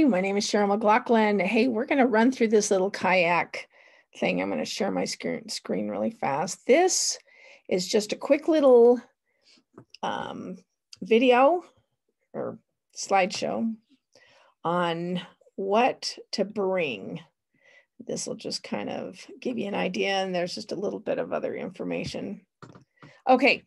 everybody. My name is Cheryl McLaughlin. Hey, we're going to run through this little kayak thing. I'm going to share my screen really fast. This is just a quick little video or slideshow on what to bring. This will just kind of give you an idea, and there's just a little bit of other information. Okay,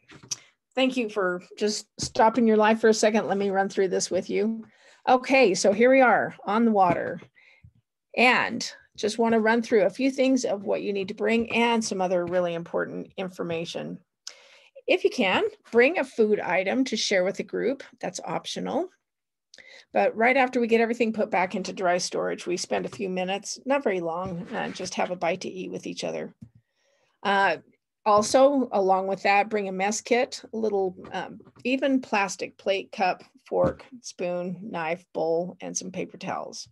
thank you for just stopping your life for a second. Let me run through this with you. Okay, so here we are on the water, and just want to run through a few things of what you need to bring and some other really important information. If you can, bring a food item to share with the group. That's optional. But right after we get everything put back into dry storage, we spend a few minutes, not very long, just have a bite to eat with each other. Also, along with that, bring a mess kit, a little even plastic plate, cup, fork, spoon, knife, bowl, and some paper towels.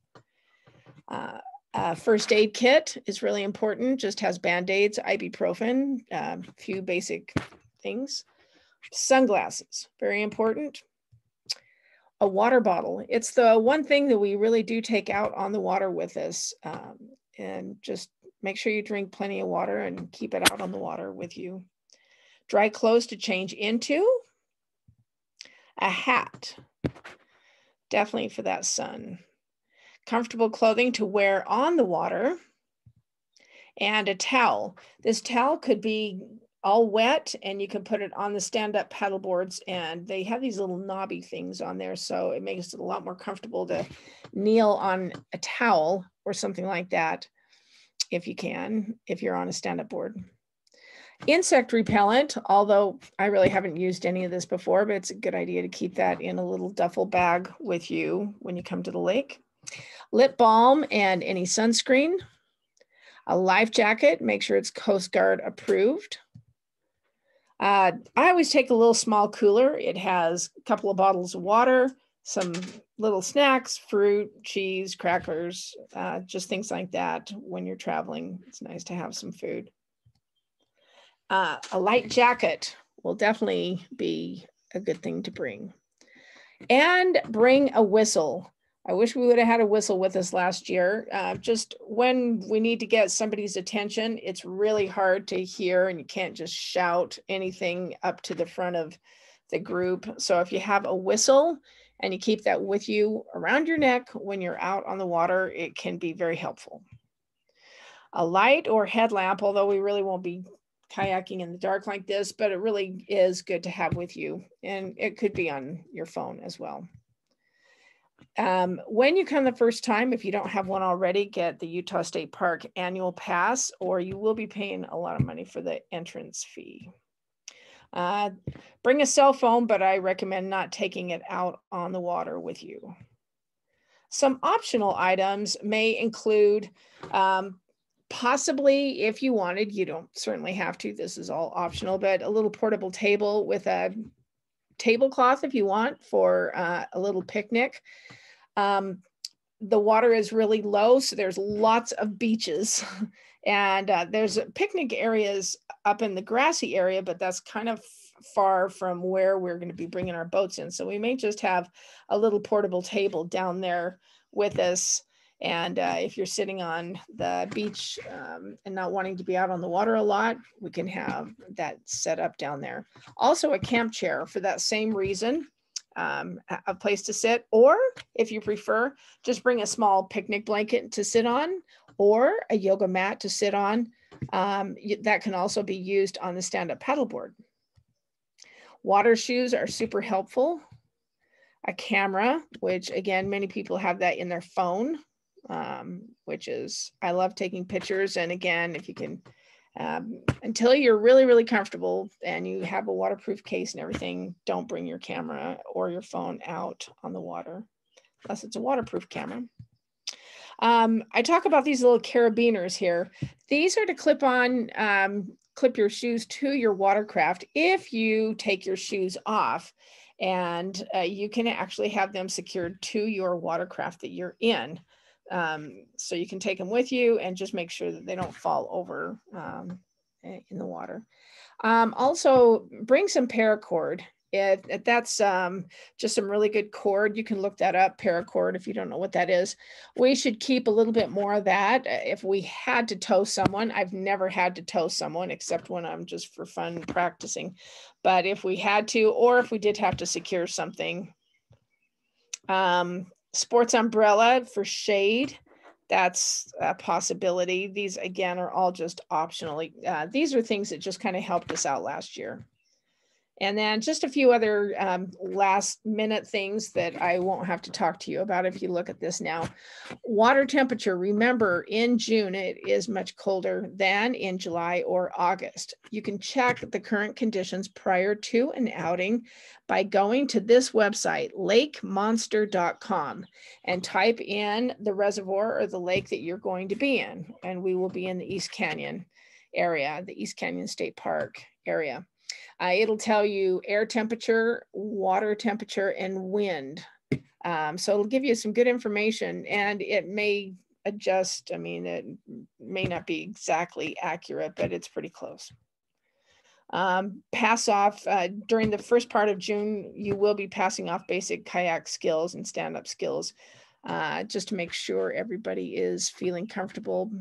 First aid kit is really important, just has Band-Aids, ibuprofen, a few basic things. Sunglasses, very important. A water bottle. It's the one thing that we really do take out on the water with us, and just make sure you drink plenty of water and keep it out on the water with you. Dry clothes to change into. A hat, definitely for that sun. Comfortable clothing to wear on the water. And a towel. This towel could be all wet, and you can put it on the stand-up paddle boards, and they have these little knobby things on there, so it makes it a lot more comfortable to kneel on a towel or something like that if you can, if you're on a stand-up board. Insect repellent, although I really haven't used any of this before, but it's a good idea to keep that in a little duffel bag with you when you come to the lake. Lip balm and any sunscreen. A life jacket, make sure it's Coast Guard approved. I always take a little small cooler. It has a couple of bottles of water, some little snacks, fruit, cheese, crackers, just things like that. When you're traveling, it's nice to have some food. A light jacket will definitely be a good thing to bring. And bring a whistle. I wish we would have had a whistle with us last year. Just when we need to get somebody's attention, it's really hard to hear, and you can't just shout anything up to the front of the group. So if you have a whistle and you keep that with you around your neck when you're out on the water, it can be very helpful. A light or headlamp, although we really won't be kayaking in the dark like this, but it really is good to have with you, and it could be on your phone as well. When you come the first time, if you don't have one already, get the Utah State Park annual pass, or you will be paying a lot of money for the entrance fee. Bring a cell phone, but I recommend not taking it out on the water with you. Some optional items may include, possibly, if you wanted, you don't certainly have to, this is all optional, but a little portable table with a tablecloth if you want for a little picnic. The water is really low, so there's lots of beaches, and there's picnic areas up in the grassy area, but that's kind of far from where we're going to be bringing our boats in. So we may just have a little portable table down there with us. And if you're sitting on the beach and not wanting to be out on the water a lot, we can have that set up down there. Also a camp chair for that same reason, a place to sit, or if you prefer, just bring a small picnic blanket to sit on, or a yoga mat to sit on. That can also be used on the stand-up paddleboard. Water shoes are super helpful. A camera, which again, many people have that in their phone. Which is, I love taking pictures. And again, if you can, until you're really, really comfortable and you have a waterproof case and everything, don't bring your camera or your phone out on the water, unless it's a waterproof camera. I talk about these little carabiners here. These are to clip your shoes to your watercraft if you take your shoes off, and you can actually have them secured to your watercraft that you're in. So you can take them with you and just make sure that they don't fall over in the water. Also bring some paracord. That's just some really good cord. You can look that up, Paracord, if you don't know what that is. We should keep a little bit more of that. If we had to tow someone, I've never had to tow someone except when I'm just for fun practicing. But if we had to, or if we did have to secure something, sports umbrella for shade, that's a possibility. These again are all just optional. These are things that just kind of helped us out last year. And then just a few other last minute things that I won't have to talk to you about if you look at this now. Water temperature, remember in June, it is much colder than in July or August. You can check the current conditions prior to an outing by going to this website, lakemonster.com, and type in the reservoir or the lake that you're going to be in. And we will be in the East Canyon area, the East Canyon State Park area. It'll tell you air temperature, water temperature, and wind. So it'll give you some good information, and it may adjust. I mean, it may not be exactly accurate, but it's pretty close. Pass off during the first part of June, you will be passing off basic kayak skills and stand-up skills just to make sure everybody is feeling comfortable.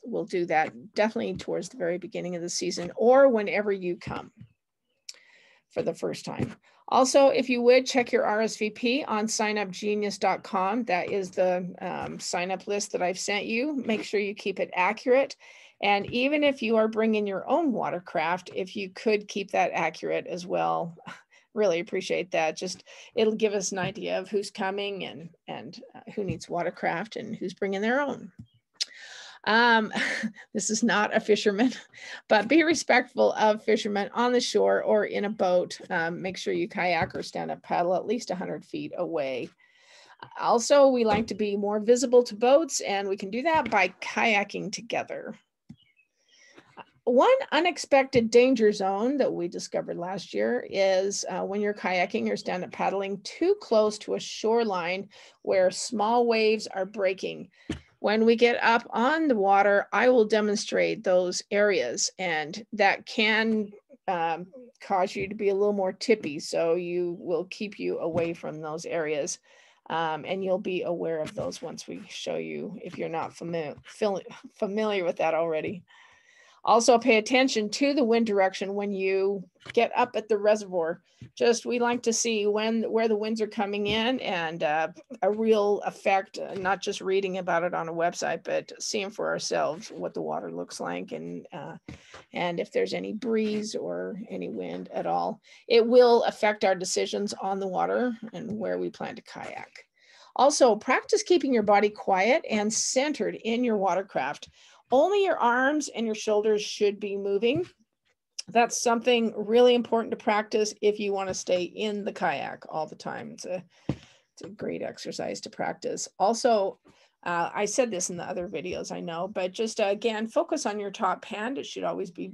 We'll do that definitely towards the very beginning of the season or whenever you come for the first time. Also, if you would, check your RSVP on signupgenius.com. That is the sign up list that I've sent you. Make sure you keep it accurate. And even if you are bringing your own watercraft, if you could keep that accurate as well, really appreciate that. Just it'll give us an idea of who's coming and who needs watercraft and who's bringing their own. This is not a fisherman, but be respectful of fishermen on the shore or in a boat. Make sure you kayak or stand up paddle at least 100 feet away. Also, we like to be more visible to boats, and we can do that by kayaking together. One unexpected danger zone that we discovered last year is when you're kayaking or stand-up paddling too close to a shoreline where small waves are breaking. When we get up on the water, I will demonstrate those areas, and that can cause you to be a little more tippy. So you will keep you away from those areas. And you'll be aware of those once we show you if you're not familiar with that already. Also pay attention to the wind direction when you get up at the reservoir. We like to see where the winds are coming in, and a real effect, not just reading about it on a website, but seeing for ourselves what the water looks like and if there's any breeze or any wind at all. It will affect our decisions on the water and where we plan to kayak. Also, practice keeping your body quiet and centered in your watercraft. Only your arms and your shoulders should be moving. That's something really important to practice if you want to stay in the kayak all the time. It's a great exercise to practice. Also, I said this in the other videos, I know, but just again, focus on your top hand. It should always be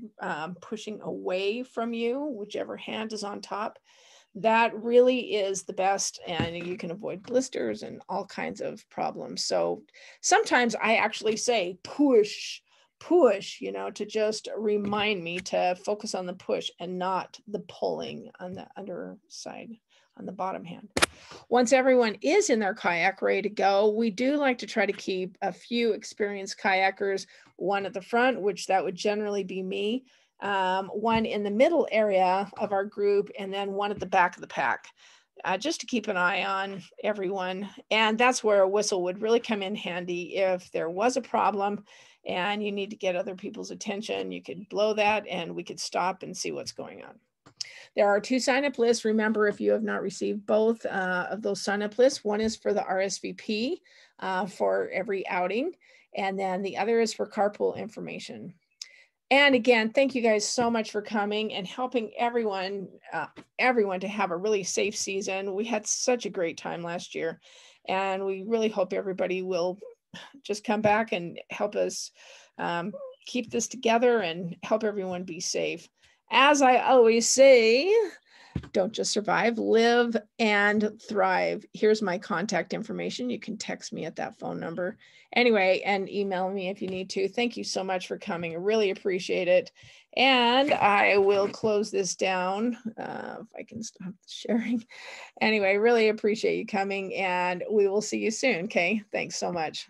pushing away from you, whichever hand is on top. That really is the best, and you can avoid blisters and all kinds of problems. So sometimes I actually say push, to just remind me to focus on the push and not the pulling on the underside, on the bottom hand. Once everyone is in their kayak ready to go, we do like to try to keep a few experienced kayakers, one at the front, which that would generally be me, one in the middle area of our group, and then one at the back of the pack, just to keep an eye on everyone. And that's where a whistle would really come in handy. If there was a problem and you need to get other people's attention, you could blow that and we could stop and see what's going on. There are 2 sign-up lists. Remember, if you have not received both of those sign-up lists, one is for the RSVP for every outing, and then the other is for carpool information. And again, thank you guys so much for coming and helping everyone to have a really safe season. We had such a great time last year, and we really hope everybody will just come back and help us keep this together and help everyone be safe. As I always say, Don't just survive, live and thrive. Here's my contact information. You can text me at that phone number. Anyway, and email me if you need to. Thank you so much for coming. I really appreciate it. And I will close this down if I can stop sharing. Anyway, really appreciate you coming, and we will see you soon. Okay, thanks so much.